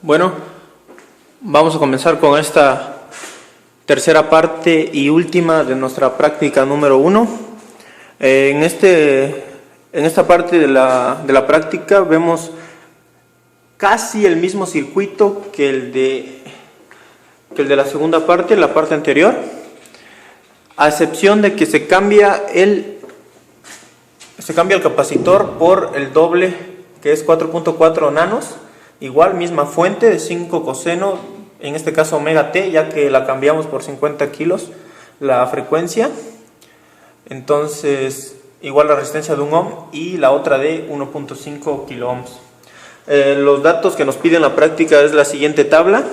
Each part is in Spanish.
Bueno, vamos a comenzar con esta tercera parte y última de nuestra práctica número 1. En esta parte de la práctica vemos casi el mismo circuito que el de la segunda parte, la parte anterior, a excepción de que se cambia el capacitor por el doble, que es 4.4 nanos. Igual, misma fuente de 5 coseno, en este caso omega t, ya que la cambiamos por 50 kilos la frecuencia. Entonces, igual la resistencia de 1 ohm y la otra de 1.5 kilo ohms. Los datos que nos piden la práctica es la siguiente tabla.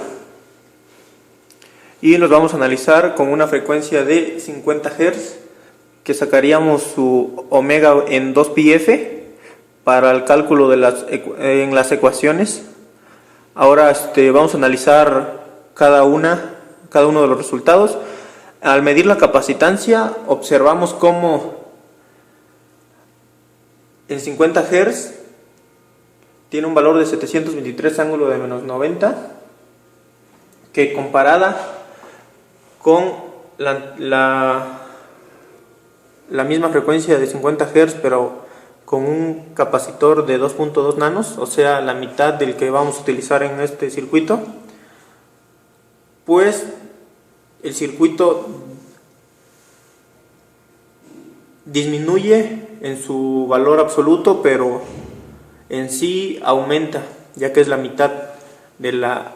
Y los vamos a analizar con una frecuencia de 50 Hz, que sacaríamos su omega en 2πf para el cálculo en las ecuaciones. Ahora vamos a analizar cada uno de los resultados. Al medir la capacitancia, observamos cómo en 50 Hz tiene un valor de 723 ángulo de menos 90, que comparada con la misma frecuencia de 50 Hz, pero con un capacitor de 2.2 nanos, o sea, la mitad del que vamos a utilizar en este circuito, pues el circuito disminuye en su valor absoluto, pero en sí aumenta, ya que es la mitad de la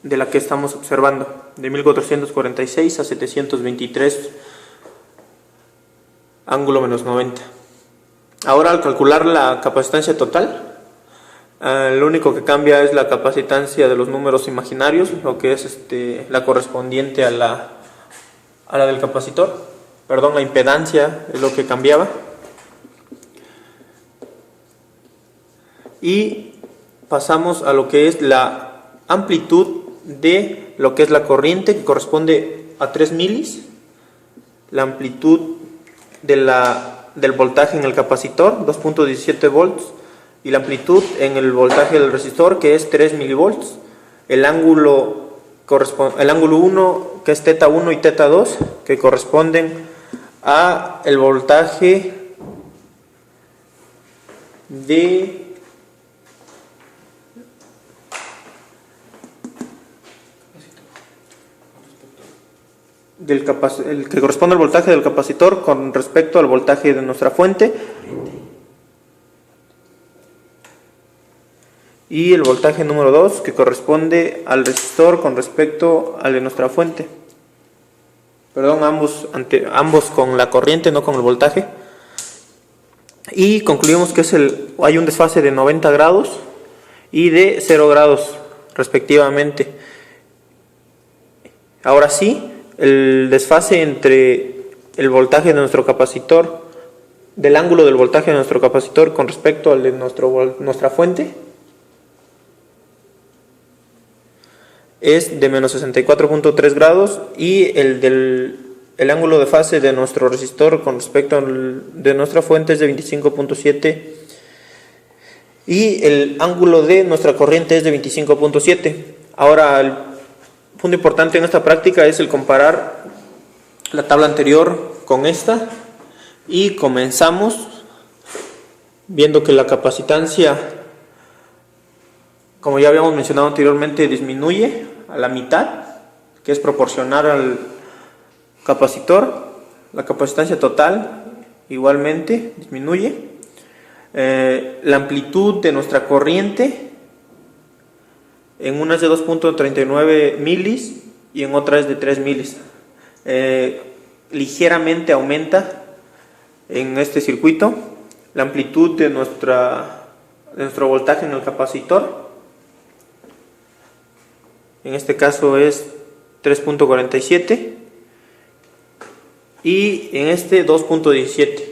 que estamos observando, de 1446 a 723 ángulo menos 90. Ahora, al calcular la capacitancia total, lo único que cambia es la capacitancia de los números imaginarios, lo que es la correspondiente a la del capacitor. Perdón, la impedancia es lo que cambiaba. Y pasamos a lo que es la amplitud de lo que es la corriente, que corresponde a 3 milis. La amplitud del voltaje en el capacitor, 2.17 volts, y la amplitud en el voltaje del resistor, que es 3 milivolts. El ángulo 1, que es θ 1, y θ 2, que corresponden a el voltaje el que corresponde al voltaje del capacitor con respecto al voltaje de nuestra fuente, y el voltaje número 2, que corresponde al resistor con respecto al de nuestra fuente. Perdón, ambos con la corriente, no con el voltaje. Y concluimos que hay un desfase de 90 grados y de 0 grados respectivamente. Ahora sí, el desfase entre el voltaje de nuestro capacitor, del ángulo del voltaje de nuestro capacitor con respecto al de nuestra fuente, es de menos 64.3 grados, y el ángulo de fase de nuestro resistor con respecto al de nuestra fuente es de 25.7, y el ángulo de nuestra corriente es de 25.7. Ahora, el punto importante en esta práctica es el comparar la tabla anterior con esta, y comenzamos viendo que la capacitancia, como ya habíamos mencionado anteriormente, disminuye a la mitad, que es proporcional al capacitor. La capacitancia total igualmente disminuye. La amplitud de nuestra corriente en una es de 2.39 milis y en otra es de 3 milis. Ligeramente aumenta en este circuito. La amplitud de nuestro voltaje en el capacitor, en este caso es 3.47, y en este 2.17,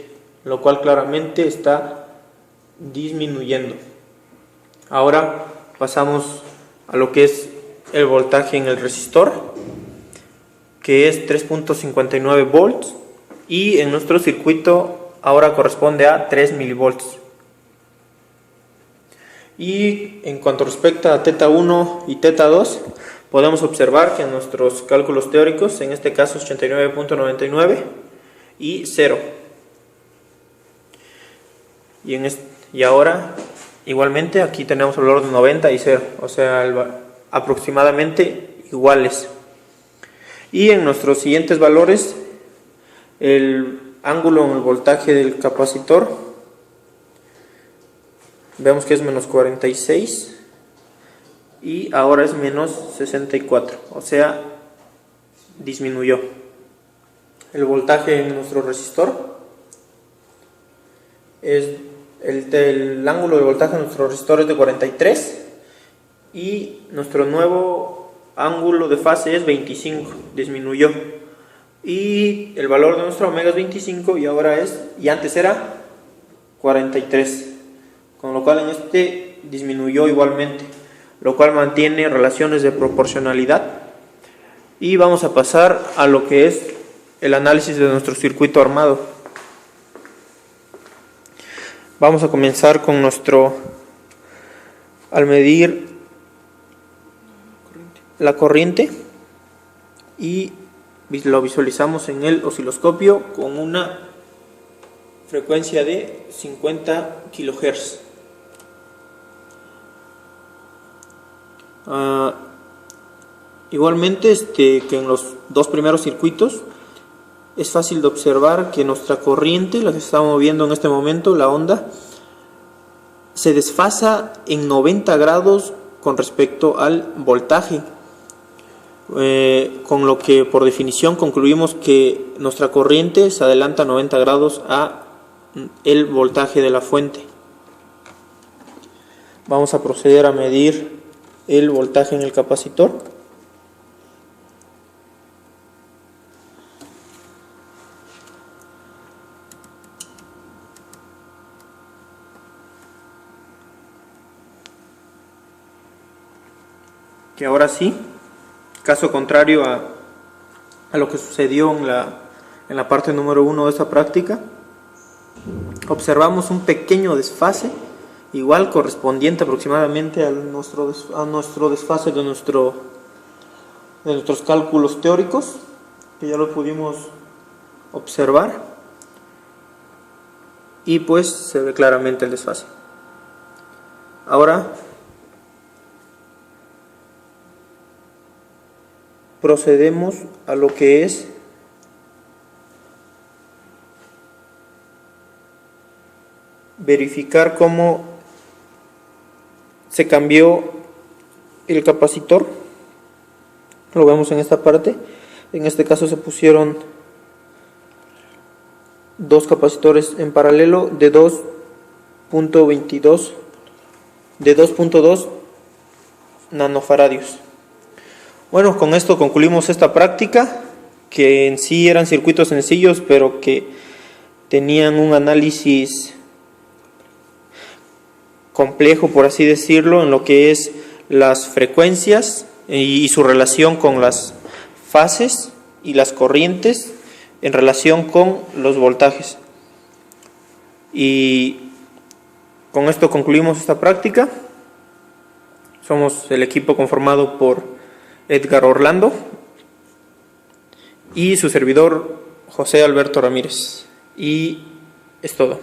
lo cual claramente está disminuyendo. Ahora pasamos a lo que es el voltaje en el resistor, que es 3.59 volts, y en nuestro circuito ahora corresponde a 3 milivolts. Y en cuanto respecta a teta 1 y teta 2, podemos observar que en nuestros cálculos teóricos, en este caso 89.99 y 0. Y ahora, igualmente, aquí tenemos el valor de 90 y 0, o sea, aproximadamente iguales. Y en nuestros siguientes valores, el ángulo en el voltaje del capacitor, vemos que es menos 46 y ahora es menos 64, o sea, disminuyó. El voltaje en nuestro resistor es el ángulo de voltaje en nuestro resistor es de 43 y nuestro nuevo ángulo de fase es 25, disminuyó. Y el valor de nuestra omega es 25 y antes era 43, con lo cual en este disminuyó igualmente, lo cual mantiene relaciones de proporcionalidad. Y vamos a pasar a lo que es el análisis de nuestro circuito armado. Vamos a comenzar con al medir la corriente, y lo visualizamos en el osciloscopio con una frecuencia de 50 kHz. Igualmente, que en los dos primeros circuitos es fácil de observar que nuestra corriente, la que se está moviendo en este momento, la onda, se desfasa en 90 grados con respecto al voltaje, con lo que por definición concluimos que nuestra corriente se adelanta 90 grados a el voltaje de la fuente. Vamos a proceder a medir el voltaje en el capacitor. Que ahora sí, caso contrario a lo que sucedió en la parte número 1 de esta práctica, observamos un pequeño desfase, igual correspondiente aproximadamente a nuestro desfase de nuestros cálculos teóricos, que ya lo pudimos observar, y pues se ve claramente el desfase. Ahora procedemos a lo que es verificar cómo se cambió el capacitor. Lo vemos en esta parte. En este caso se pusieron dos capacitores en paralelo de 2.2 nanofaradios. Bueno, con esto concluimos esta práctica, que en sí eran circuitos sencillos, pero que tenían un análisis complejo, por así decirlo, en lo que es las frecuencias y su relación con las fases y las corrientes en relación con los voltajes. Y con esto concluimos esta práctica. Somos el equipo conformado por Edgar Orlando y su servidor José Alberto Ramírez. Y es todo.